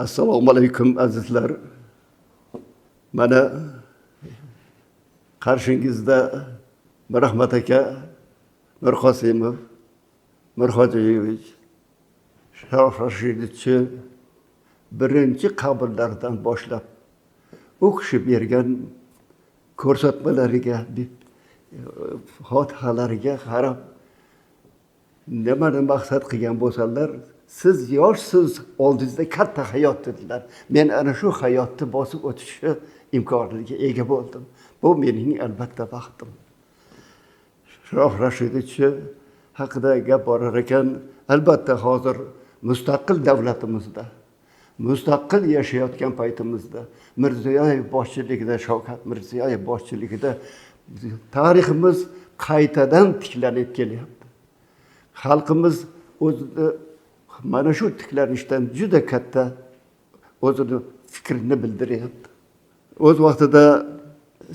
Assalomu alaykum azizlar. Mana qarshingizda Mirahmat aka, Mirqosimov, Mirxojiyevich, Sharof Rashidovchi birinchi qabullardan boshlab u kishi bergan ko'rsatmalariga, fotihalariga qarab nimani maqsad qilgan bo'lsalar, siz yoshsiz, oldingizda katta hayot dedilar. Men ana shu hayotni bosib o'tishi imkoniga ega bo'ldim. Bu mening albatta baxtim. Sharof Rashidovich haqida gap borar ekan, albatta hozir mustaqil davlatimizda, mustaqil yashayotgan paytimizda, Mirziyoyev boshchiligida, Shavkat Mirziyoyev boshchiligida tariximiz qaytadan tiklanib kelyapti. Xalqimiz o'zini mana shu tiklanishdan juda katta o'zini fikrini bildiryapti. O'z vaqtida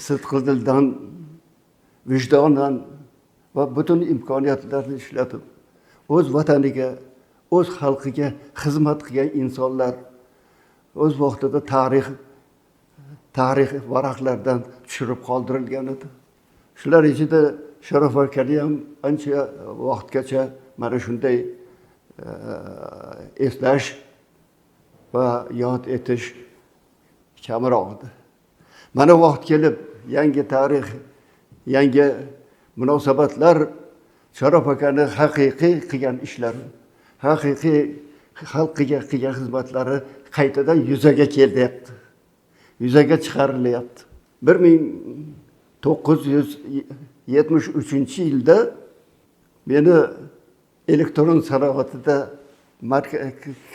sidqidildan, vijdonan va butun imkoniyatlarni ishlatib, o'z vataniga, o'z xalqiga xizmat qilgan insonlar o'z vaqtida tarix varaqlardan tushirib qoldirilgan edi. Shular ichida Sharof akani ham ancha vaqtgacha mana shunday eslash va yod etish kamroq edi. Mana vaqt kelib, yangi tarix, yangi munosabatlar Sharof akani haqiqiy qilgan ishlari, haqiqiy xalqiga qilgan xizmatlari qaytadan yuzaga kelyapti. Yuzaga chiqarilyapti. 1973-yilda meni elektron sanoatida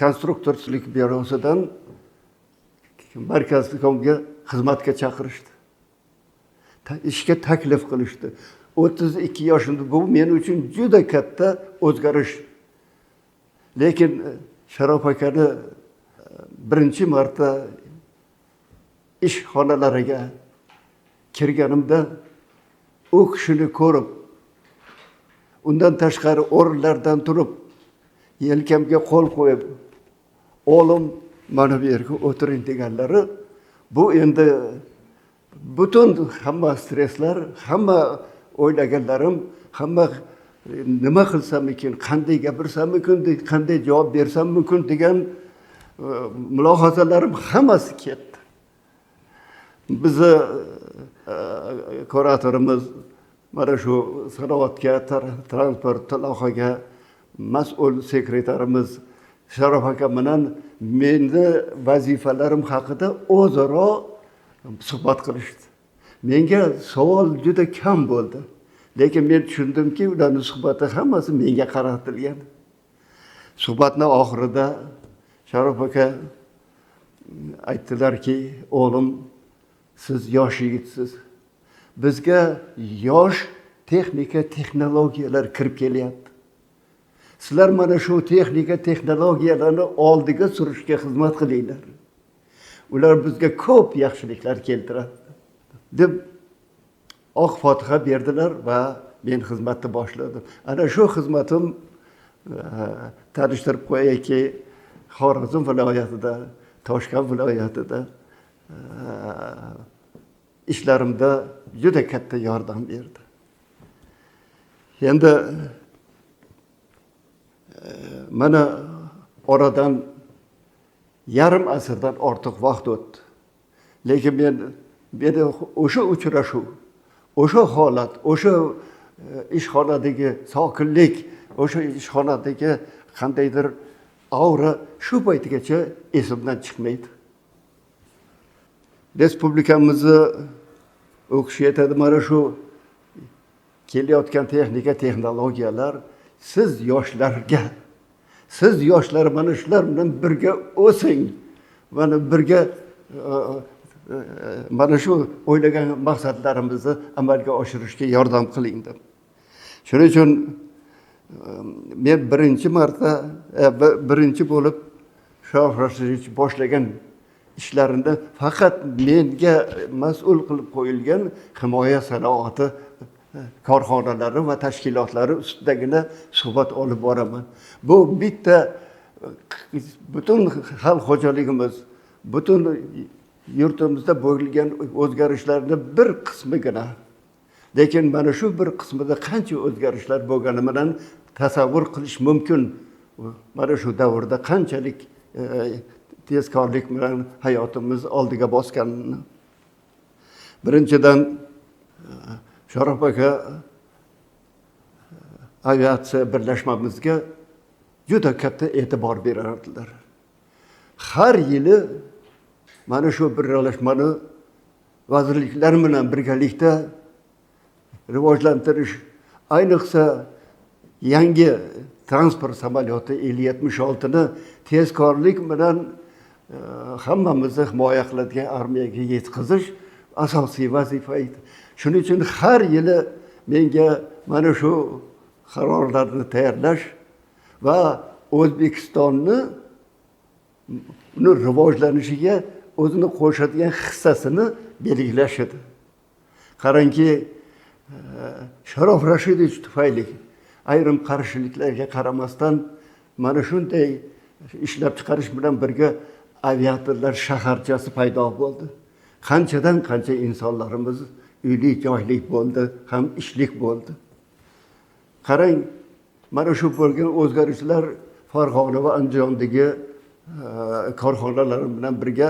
konstruktorchilik byurosidan markazga xizmatga chaqirishdi. Ishga taklif qilishdi. 32 yoshimda bu men uchun juda katta o'zgarish. Lekin Sharof akani birinchi marta ish xonalariga kirganimda u kishini ko'rib, undan tashqari o'rinlardan turib, yelkamga qo'l qo'yib, "O'g'lim, mana bu yerga o'tiring" deganlari, bu endi butun hamma stresslar, hamma o'ylaganlarim, hamma nima qilsam ekan, qanday gapirsam ekan, qanday javob bersam mumkin degan mulohazalarim hammasi ketdi. Bizni kuratorimiz mana shu sanoatga, transport, loyihaga mas'ul sekretarimiz Sharof aka bilan meni vazifalarim haqida o'zaro suhbat qilishdi. Menga savol juda kam bo'ldi. Lekin men tushundimki, ularning suhbati hammasi menga qaratilgan. Suhbatning oxirida Sharof aka aytdilarki, "O'g'lim, siz yosh yigitsiz. Bizga yosh texnika, texnologiyalar kirib kelyapti. Sizlar mana shu texnika, texnologiyalarni oldiga surishga xizmat qilinglar. Ular bizga ko'p yaxshiliklar keltiradi" deb oq fotiha berdilar va men xizmatni boshladim. Ana shu xizmatim tanishtirib qo'yayki, Xorazm viloyatida, Toshkent viloyatida ishlarimda juda katta yordam berdi. Endi mana oradan yarim asrdan ortiq vaqt o'tdi. Lekin meni o'sha uchrashuv, o'sha holat, o'sha ishxonadagi sokinlik, o'sha ishxonadagi qandaydir aura shu paytgacha esimdan chiqmaydi. Respublikamizni u kishi aytadi, mana shu kelayotgan texnika, texnologiyalar siz yoshlar mana shular bilan birga o'sing, mana birga mana shu o'ylagan maqsadlarimizni amalga oshirishga yordam qiling deb. Shuning uchun men birinchi bo'lib Sharof Rashidovich boshlagan ishlarini faqat menga mas'ul qilib qo'yilgan himoya sanoati korxonalari va tashkilotlari ustidagina suhbat olib boraman. Bu bitta butun xalq xo'jaligimiz, butun yurtimizda bo'lgan o'zgarishlarni bir qismigina. Lekin mana shu bir qismida qancha o'zgarishlar bo'lgani bilan tasavvur qilish mumkin. Mana shu davrda qanchalik tezkorlik bilan hayotimiz oldiga bosganini. Birinchidan Sharof aka aviatsiya birlashmamizga juda katta e'tibor berardilar. Har yili mana shu birlashmani vazirliklar bilan birgalikda rivojlantirish, ayniqsa yangi transport samolyoti 76 ni tezkorlik bilan hammamizni himoya qiladigan armiyaga yetkazish asosiy vazifa edi. Shuning uchun har yili menga mana shu qarorlarni tayyorlash va O'zbekistonni uni rivojlanishiga o'zini qo'shadigan hissasini belgilash edi. Qarangki, Sharof Rashidovich tufayli ayrim qarshiliklarga qaramasdan mana shunday ishlab chiqarish bilan birga aviatorlar shaharchasi paydo bo'ldi. Qanchadan qancha insonlarimiz uyli joylik bo'ldi, ham ishlik bo'ldi. Qarang, mana shu bo'lgan o'zgarishlar Farg'ona va Andijondagi korxonalar bilan birga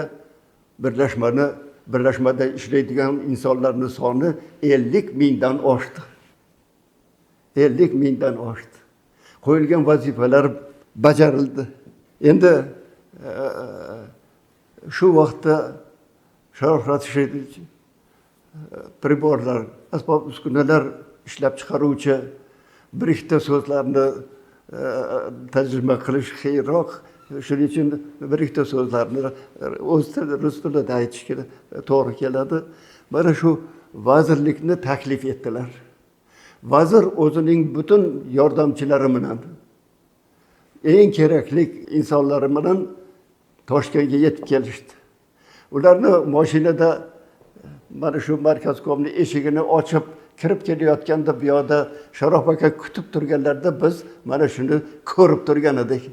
birlashmada ishlaydigan insonlarning soni 50 mingdan oshdi. 50 mingdan oshdi. Qo'yilgan vazifalar bajarildi. Endi shu vaqtda Sharof Rashidovich priborlar, asbob uskunalar ishlab chiqaruvchi bir ikkita so'zlarni tarjima qilish xiyroq. Shuning uchun bir ikkita so'zlarni o'z rus tilida aytishga to'g'ri keladi. Mana shu vazirlikni taklif etdilar. Vazir o'zining butun yordamchilari bilan, eng kerakli insonlari bilan Toshkentga yetib kelishdi. Ularni mashinada mana shu markazkomning eshigini ochib kirib kelayotganda bu yoqda Sharof aka kutib turganlarda biz mana shuni ko'rib turgan edik.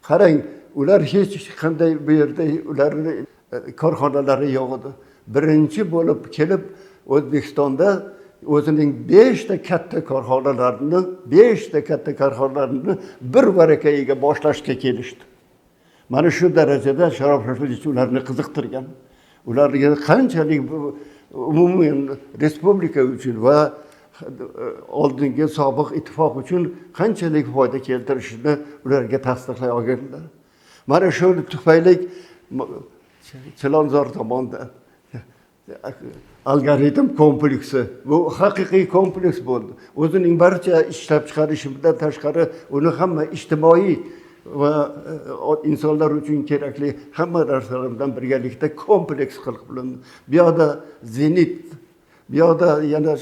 Qarang, ular hech qanday bu yerda ularning korxonalari yo'q edi. Birinchi bo'lib kelib O'zbekistonda o'zining 5 ta katta korxonalarini bir varakayiga boshlashga kelishdi. Mana shu darajada Sharof Rashidovich ularni qiziqtirgan. Ularga qanchalik umuman respublika uchun va oldingi sobiq ittifoq uchun qanchalik foyda keltirishini ularga tasdiqlay olganlar. Mana shu tufayli Chilonzor tomonidan algoritm kompleksi, bu haqiqiy kompleks bo'ldi. O'zining barcha ishlab chiqarishidan tashqari uni hamma ijtimoiy va insonlar uchun kerakli hamma narsalar bilan birgalikda kompleks qilib qilindi. Bu yoqda Zenit, bu yoqda yana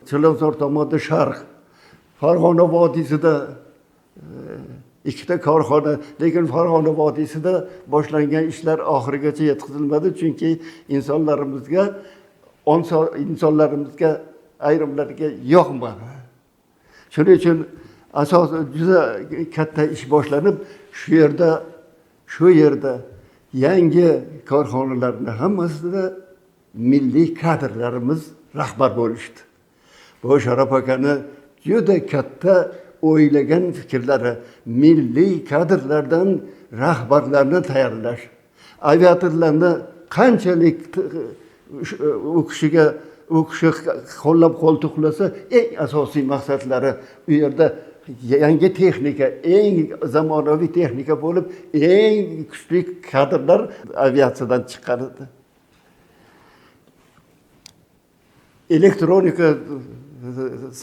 Chilonzor tomonda Sharq, Farg'ona vodiysida ikkita korxona, lekin Farg'ona vodiysida boshlangan ishlar oxirigacha yetkazilmadi, chunki insonlarimizga ayrimlarga yoqmadi. Shuning uchun asosan juda katta ish boshlanib, shu yerda yangi korxonalarning hammasida milliy kadrlarimiz rahbar bo'lishdi. Bu Sharof akani juda katta o'ylagan fikrlari, milliy kadrlardan rahbarlarni tayyorlash, aviatorlarni qanchalik u kishi qo'llab qo'ltiqlasa, eng asosiy maqsadlari u yerda yangi texnika, eng zamonaviy texnika bo'lib, eng kuchli kadrlar aviatsiyadan chiqqan edi. Elektronika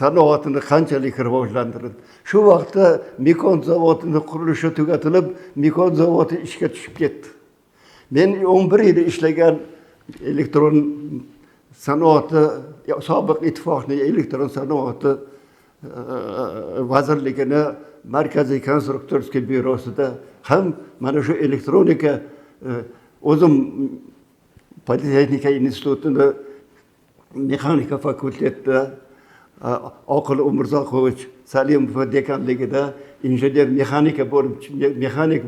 sanoatini qanchalik rivojlantirdi. Shu vaqtda Mekon zavodining qurilishi tugatilib, Mekon zavodi ishga tushib ketdi. Men 11 yil ishlagan elektron sanoati, sobiq ittifoqning elektron sanoati vazirligini Markaziy konstruktorskiy byurosida ham mana shu elektronika, o'zim Politexnika institutida mexanika fakultetida Oqil Umurzoqovich Salimov dekanligida injener mexanik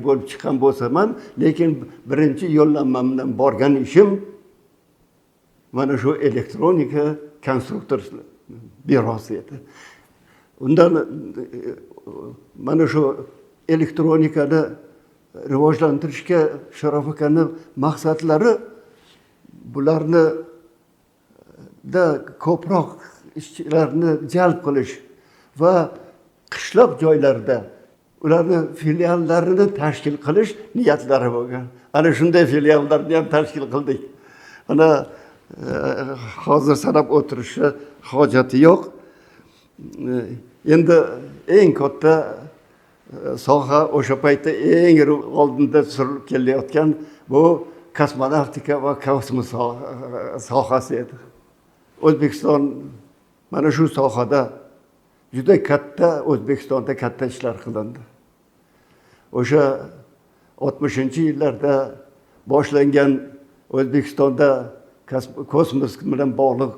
bo'lib chiqqan bo'lsaman, lekin birinchi yo'llanmamdan borgan ishim mana shu elektronika konstruktor byurosi edi. Undan mana shu elektronikani rivojlantirishga Sharof akani maqsadlari bularni da ko'proq ishchilarni jalb qilish va qishloq joylarda ularni filiallarini tashkil qilish niyatlari bo'lgan. Ana shunday filiallarni ham tashkil qildik. Ana hozir sanab o'tirishga hojati yo'q. Endi eng katta soha o'sha paytda eng oldinda surilib kelayotgan bu kosmonavtika va kosmos sohasi edi. O'zbekiston mana shu sohada juda katta, O'zbekistonda katta ishlar qilindi. O'sha 60-yillarda boshlangan O'zbekistonda kosmos bilan bog'liq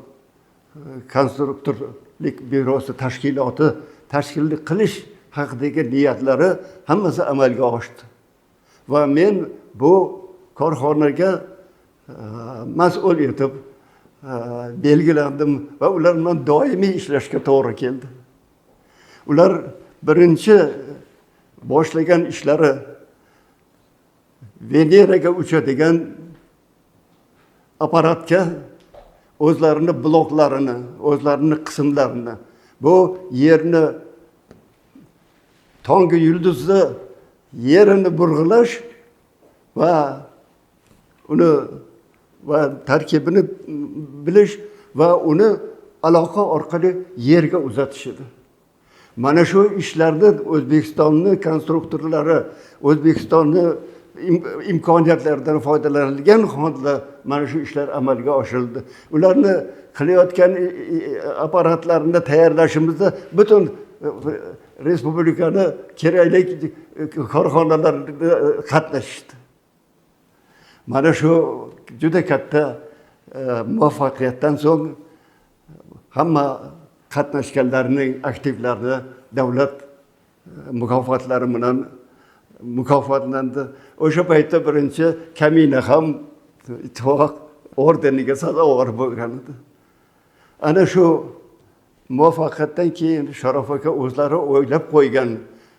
konstruktorlik byurosi tashkiloti tashkil qilish haqidagi niyatlari hammasi amalga oshdi. Va men bu korxonaga mas'ul etib belgilandim va ular bilan doimiy ishlashga to'g'ri keldi. Ular birinchi boshlagan ishlari Veneraga uchadigan apparatga o'zlarini bloklarini, o'zlarini qismlarini, bu yerni tongi yulduzni yerini burg'ilash va uni va tarkibini bilish va uni aloqa orqali yerga uzatish edi. Mana shu ishlarda O'zbekistonning konstruktorlari, O'zbekistonning imkoniyatlaridan foydalanilgan holda mana shu ishlar amalga oshirildi. Ularni qilayotgan apparatlarni tayyorlashimizda butun respublikani kerakli korxonalar qatnashdi. Mana shu juda katta muvaffaqiyatdan so'ng hamma qatnashganlarning aktivlarini davlat mukofotlari bilan mukofotlandi. O'sha paytda birinchi Kamina ham ittifoq ordeniga sazovor bo'lgan edi. Ana shu muvaffaqiyatdan keyin Sharof aka o'zlari o'ylab qo'ygan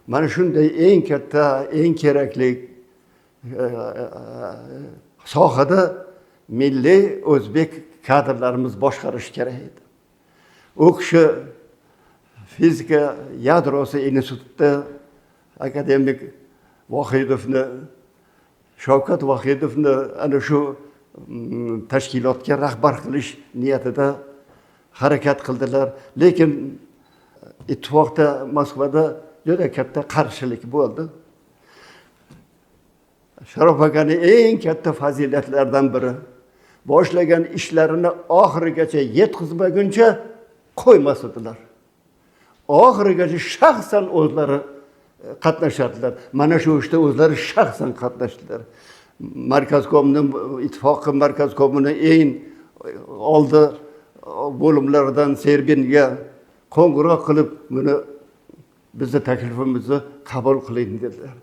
mana shunday eng katta, eng kerakli sohada milliy o'zbek kadrlarimiz boshqarish kerak edi. U kishi fizika yadrosi institutida akademik Vohidovni, Shavkat Vohidovni ana shu tashkilotga rahbar qilish niyatida harakat qildilar. Lekin ittifoqda Moskvada juda katta qarshilik bo'ldi. Sharof akaning eng katta fazilatlaridan biri boshlagan ishlarini oxirigacha yetkazmaguncha qo'ymas edilar. Oxirigacha shaxsan o'zlari qatnashardilar. Mana shu ishda o'zlari shaxsan qatnashdilar. Markazkomning ittifoqi Markazkomining eng oldi bo'limlaridan Serbinga qo'ng'iroq qilib, buni bizni taklifimizni qabul qiling dedilar.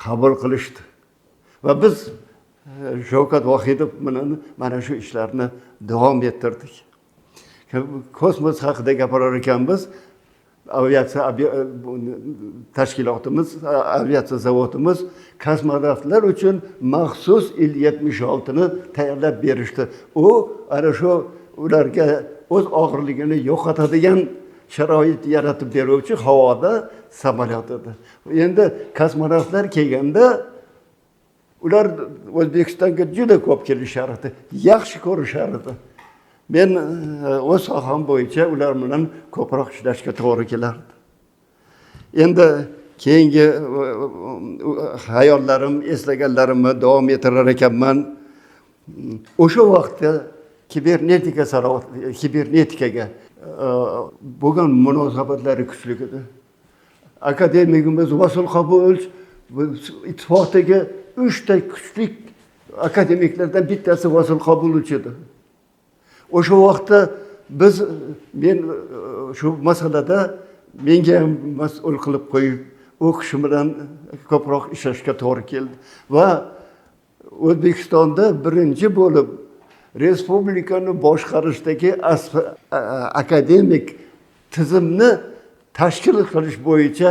Qabul qilishdi. Va biz Shavkat Vohidov bilan mana shu ishlarni davom ettirdik. Kosmos haqida gapirar ekanmiz. Aviatsiya tashkilotimiz, aviatsiya zavodimiz kosmonavtlar uchun maxsus Il-76 ni tayyorlab berishdi. U ana shu ularga o'z og'irligini yo'qotadigan sharoit yaratib beruvchi havoda samolyot edi. Endi kosmonavtlar kelganda ular O'zbekistonga juda ko'p kelishardi, yaxshi ko'rishardi. Men o'z soham bo'yicha ular bilan ko'proq ishlashga to'g'ri kelardi. Endi keyingi hayollarim, eslaganlarimni davom ettirar ekanman. O'sha vaqtda kibernetikaga bo'lgan munosabatlari kuchli edi. Akademigimiz Vasul Qobulovich ittifoqdagi 3 ta kuchli akademiklardan bittasi Vasul Qobulovich edi. O'sha vaqtda men shu masalada menga ham mas'ul qilib qo'yib, u kishi bilan ko'proq ishlashga to'g'ri keldi va O'zbekistonda birinchi bo'lib respublikani boshqarishdagi akademik tizimni tashkil qilish bo'yicha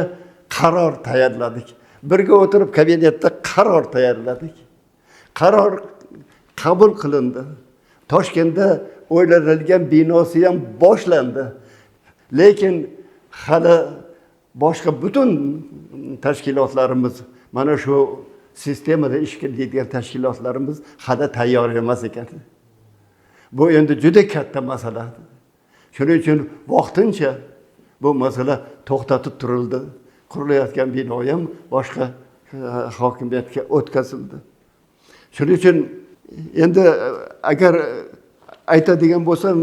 qaror tayyorladik. Birga o'tirib kabinetda qaror tayyorladik. Qaror qabul qilindi. Toshkentda o'ylanilgan binosi ham boshlandi. Lekin hali boshqa butun tashkilotlarimiz, mana shu sistemada ish qilayotgan tashkilotlarimiz hali tayyor emas ekan. Bu endi juda katta masala. Shuning uchun vaqtincha bu masala to'xtatib turildi. Qurilayotgan bino ham boshqa hokimiyatga o'tkazildi. Shuning uchun endi agar aytadigan bo'lsam,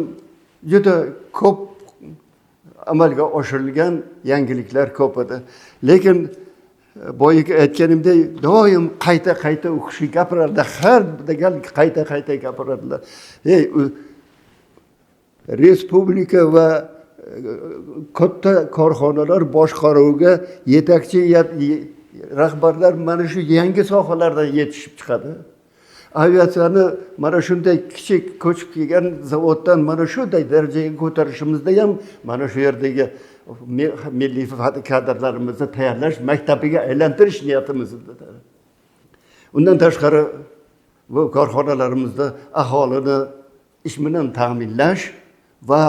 juda ko'p amalga oshirilgan yangiliklar ko'p edi. Lekin boyagi aytganimdek, doim qayta u kishi gapirardi, har degan qayta gapirardilar. Respublika va katta korxonalar boshqaruviga yetakchi rahbarlar mana shu yangi sohalardan yetishib chiqadi. Aviatsiyani mana shunday kichik ko'chib kelgan zavoddan mana shunday darajaga ko'tarishimizda ham mana shu yerdagi milliy kadrlarimizni tayyorlash maktabiga aylantirish niyatimizda. Undan tashqari bu korxonalarimizda aholini ish bilan ta'minlash va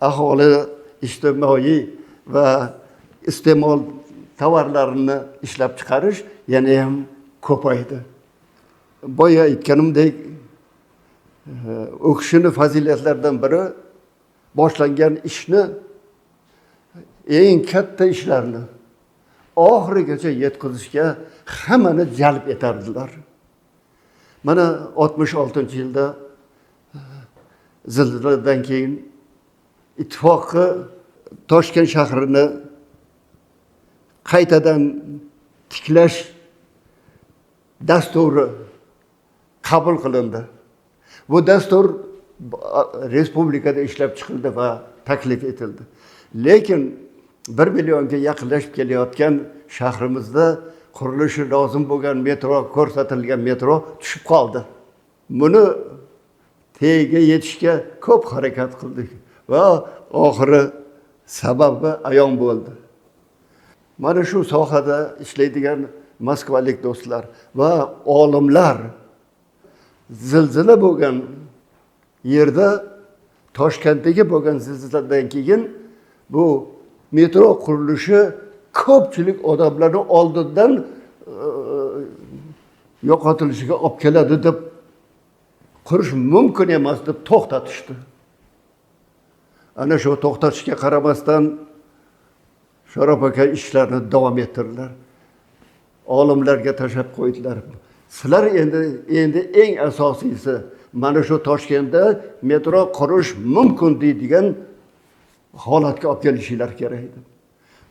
aholi ijtimoiy va iste'mol tovarlarini ishlab chiqarish yana ham ko'paydi. Boya aytganimdek, o'qishni fazilatlaridan biri boshlangan ishni, eng katta ishlarni oxirigacha yetkazishga hammani jalb etardilar. Mana 66-yilda zilziladan keyin ittifoqi Toshkent shahrini qaytadan tiklash dasturi qabul qilindi. Bu dastur respublikada ishlab chiqildi va taklif etildi. Lekin 1 millionga yaqinlashib kelayotgan shahrimizda qurilishi lozim bo'lgan metro, ko'rsatilgan metro tushib qoldi. Buni tagiga yetishga ko'p harakat qildik va oxiri sababi ayon bo'ldi. Mana shu sohada ishlaydigan moskvalik do'stlar va olimlar zilzila bo'lgan yerda, Toshkentdagi bo'lgan zilziladan keyin bu metro qurilishi ko'pchilik odamlarning oldidan yo'qotilishiga olib keladi deb, qurish mumkin emas deb to'xtatishdi. Ana shu to'xtatishga qaramasdan Sharof aka ishlarni davom ettirdilar. Olimlarga tashlab qo'ydilar. Sizlar endi eng asosiysi mana shu Toshkentda metro qurish mumkin deydigan holatga olib kelishinglar kerak edi.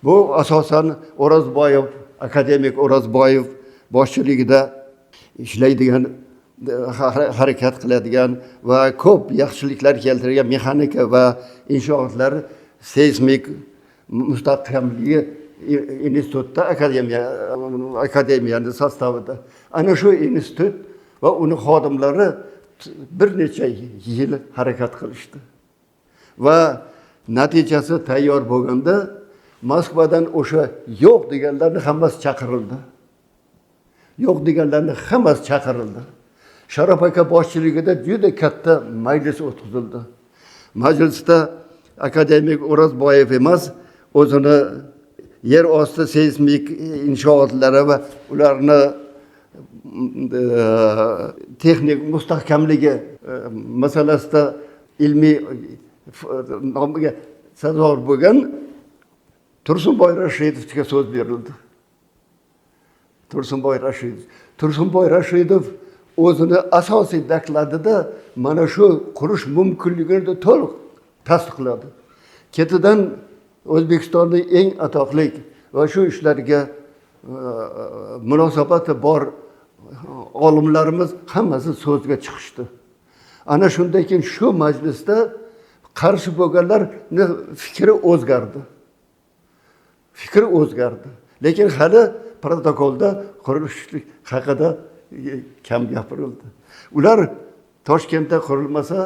Bu asosan O'rozboyev, akademik O'rozboyev boshchiligida ishlaydigan, harakat qiladigan va ko'p yaxshiliklar keltirgan mexanika va inshootlar seysmik mustahkamligi institutda akademiyani sostavida. Ana shu institut va uni xodimlari bir necha yil harakat qilishdi. Va natijasi tayyor bo'lganda Moskvadan o'sha yo'q deganlarni hammasi chaqirildi. Yo'q deganlarni hammasi chaqirildi. Sharof aka boshchiligida juda katta majlis o'tkazildi. Majlisda akademik O'rozboyev emas, o'zini yer osti seysmik inshootlari va ularni texnik mustahkamligi masalasida ilmiy nomiga sazovor bo'lgan Tursunboy Rashidovga so'z berildi. Tursunboy Rashidov o'zini asosiy dokladida mana shu qurish mumkinligini to'liq tasdiqladi. Ketidan O'zbekistonning eng atoqli va shu ishlarga munosabati bor olimlarimiz hammasi so'zga chiqishdi. Ana shundan keyin shu majlisda qarshi bo'lganlarni fikri o'zgardi. Fikri o'zgardi. Lekin hali protokolda qurilishlik haqida kam gapirildi. Ular Toshkentda qurilmasa,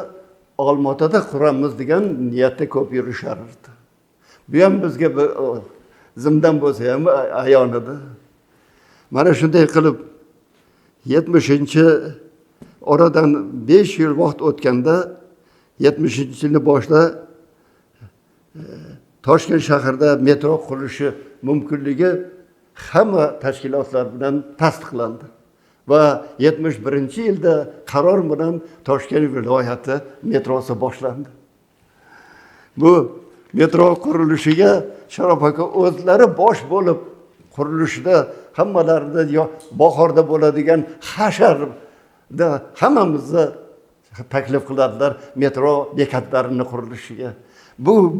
Olmaotada quramiz degan niyatda ko'p yurishardi. Bu ham bizga zimdan bo'lsa ham ayon edi. Mana shunday qilib 70-oradan 5 yil vaqt o'tganda 70-yilni boshida Toshkent shahrida metro qurilishi mumkinligi hamma tashkilotlar bilan tasdiqlandi va 71-yilda qaror bilan Toshkent viloyati metrosi boshlandi. Bu metro qurilishiga Sharof aka o'zlari bosh bo'lib qurilishida hammalarida bahorda bo'ladigan hasharda hammamizni taklif qiladilar metro bekatlarini qurilishiga.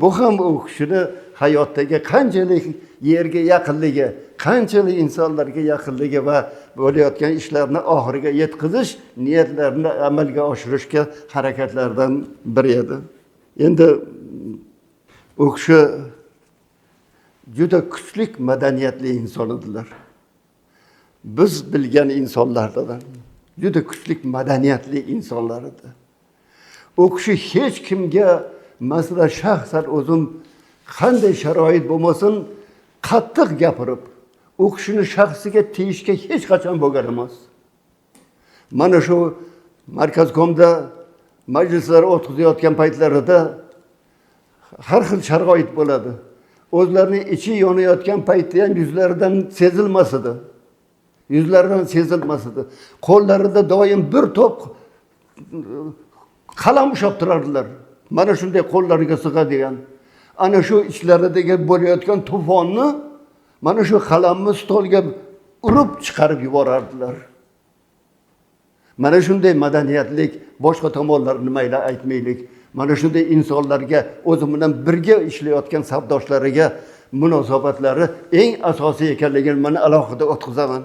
Bu ham u kishini hayotdagi qanchalik yerga yaqinligi, qanchalik insonlarga yaqinligi va bo'layotgan ishlarni oxiriga yetkazish niyatlarini amalga oshirishga harakatlardan biri edi. Endi u kishi juda kuchli madaniyatli inson edilar. Biz bilgan insonlardan juda kuchli madaniyatli insonlar edi. U kishi hech kimga masalan shaxsan o'zim qanday sharoit bo'lmasin qattiq gapirib, u kishini shaxsiga tegishga hech qachon bo'lgan emas. Mana shu markazkomda majlislar o'tkazayotgan paytlarida har xil sharoit bo'ladi. O'zlarining ichi yonayotgan paytda ham yuzlaridan sezilmas edi. Yuzlaridan sezilmas edi. Qo'llarida doim bir to'p qalam ushlab turardilar. Mana shunday qo'llariga sig'adigan. Ana shu ichlaridagi bo'layotgan to'fonni mana shu qalamni stolga urib chiqarib yuborardilar. Mana shunday madaniyatlik, boshqa tomonlarni mayli aytmaylik. Mana shunday insonlarga o'zi bilan birga ishlayotgan sabdoshlariga munosabatlari eng asosiy ekanligini men alohida o'tkazaman.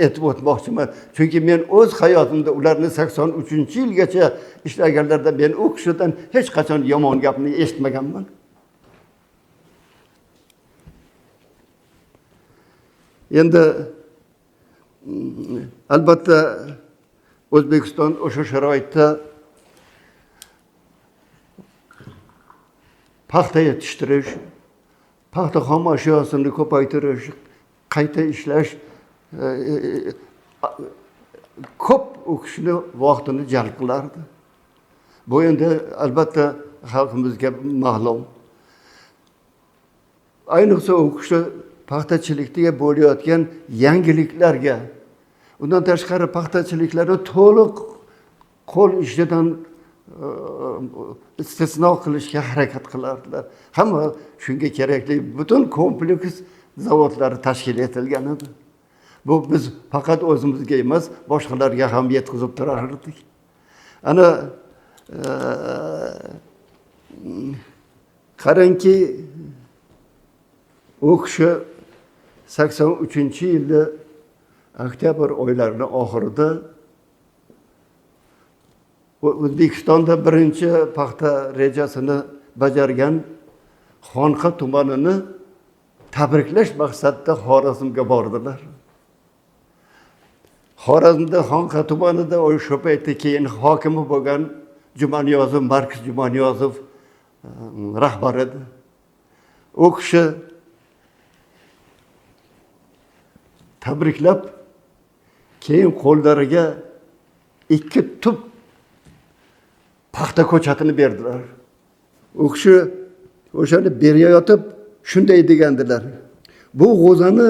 Aytib o'tmoqchiman. Chunki men o'z hayotimda ularni 83-yilgacha ishlaganlarda men u kishidan hech qachon yomon gapni eshitmaganman. Endi albatta O'zbekiston o'sha sharoitda paxta yetishtirish, paxta xom ashyosini ko'paytirish, qayta ishlash ko'p u kishini vaqtini jalb qilardi. Bu endi albatta xalqimizga ma'lum. Ayniqsa u kishi paxtachilikda bo'layotgan yangiliklarga, undan tashqari paxtachiliklarni to'liq qo'l ishidan istisno qilishga harakat qilardilar. Hamma shunga kerakli butun kompleks zavodlar tashkil etilgan edi. Bu biz faqat o'zimizga emas, boshqalarga ham yetkazib turardik. Ana qarangki, u kishi 83-yilda oktyabr oylarining oxirida O'zbekistonda birinchi paxta rejasini bajargan Xonqa tumanini tabriklash maqsadida Xorazmga bordilar. Xorazmda Xonqa tumanida o'sha paytda keyin hokimi bo'lgan Jumaniyozov, Markis Jumaniyozov rahbar edi. U kishi tabriklab, keyin qo'llariga 2 tup paxta ko'chatini berdilar. U kishi o'shani berayotib shunday degandilar. Bu g'o'zani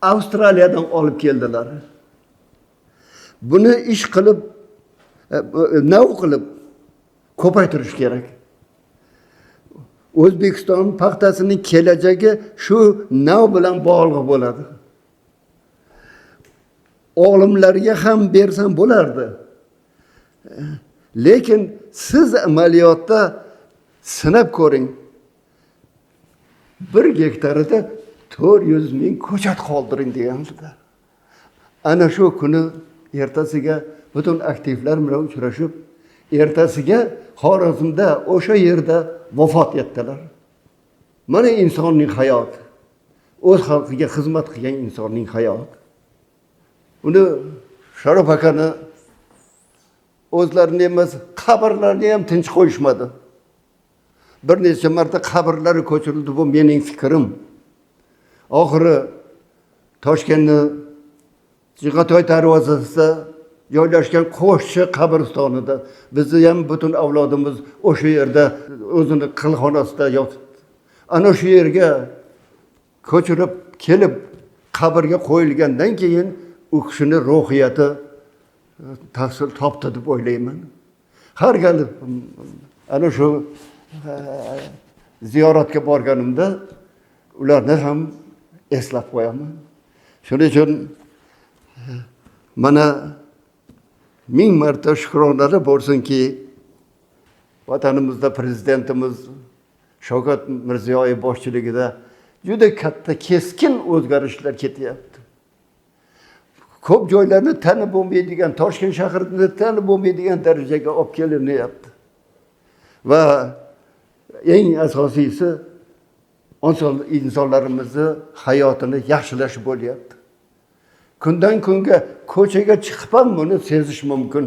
Avstraliyadan olib keldilar. Buni ish qilib, nav qilib ko'paytirish kerak. O'zbekiston paxtasining kelajagi shu nav bilan bog'liq bo'ladi. Olimlarga ham bersam bo'lardi. Lekin siz amaliyotda sinab ko'ring. 1 gektarida 400 ming ko'chat qoldiring deganlar. Ana shu kuni ertasiga butun aktivlar bilan uchrashib, ertasiga Xorazmda o'sha yerda vafot etdilar. Mana insonning hayoti, o'z xalqiga xizmat qilgan insonning hayoti. Uni Sharof akani o'zlarini emas, qabrlarini ham tinch qo'yishmadi. Bir necha marta qabrlari ko'chirildi, bu mening fikrim. Oxiri Toshkentning Jig'atoy darvozasida joylashgan Qo'shchi qabristonida bizni ham butun avlodimiz o'sha yerda o'zini qilxonasida yotibdi. Ana shu yerga ko'chirib kelib qabrga qo'yilgandan keyin u kishining ruhiyati tahsil topdi deb o'ylayman. Har gal ana shu ziyoratga borganimda ularni ham eslab qo'yaman. Shuning uchun mana ming marta shukronalar bo'lsinki, vatanimizda prezidentimiz Shavkat Mirziyoyev boshchiligida juda katta keskin o'zgarishlar ketyapti. Ko'p joylarni tanib bo'lmaydigan, Toshkent shahrini tanib bo'lmaydigan darajaga olib kelinyapti. Va eng asosiysi insonlarimizni hayotini yaxshilash bo'lyapti. Kundan kunga ko'chaga chiqib ham buni sezish mumkin.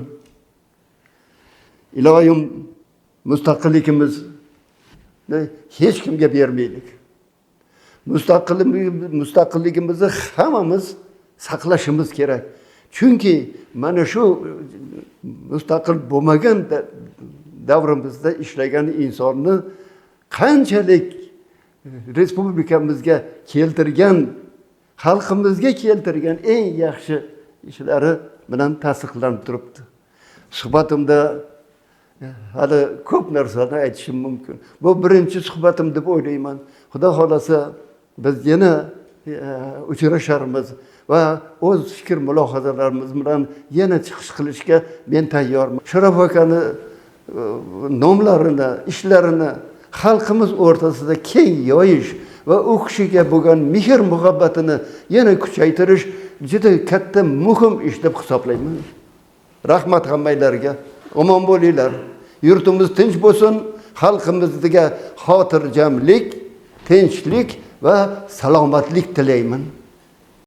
Iloyim mustaqilligimizni hech kimga bermaylik. Mustaqilligimizni hammamiz saqlashimiz kerak. Chunki mana shu mustaqil bo'lmagan davrimizda ishlagan insonni qanchalik respublikamizga keltirgan, xalqimizga keltirgan eng yaxshi ishlari bilan tasdiqlanib turibdi. Suhbatimda hali ko'p narsani aytishim mumkin. Bu birinchi suhbatim deb o'ylayman. Xudo xolasa biz yana uchrasharmiz va o'z fikr mulohazalarimiz bilan yana chiqish qilishga men tayyorman. Sharof akani nomlarini, ishlarini xalqimiz o'rtasida keng yoyish va u kishiga bo'lgan mehr muhabbatini yana kuchaytirish juda katta muhim ish deb hisoblayman. Rahmat hammanglarga. Omon bo'linglar. Yurtimiz tinch bo'lsin, xalqimizga xotirjamlik, tinchlik va salomatlik tilayman.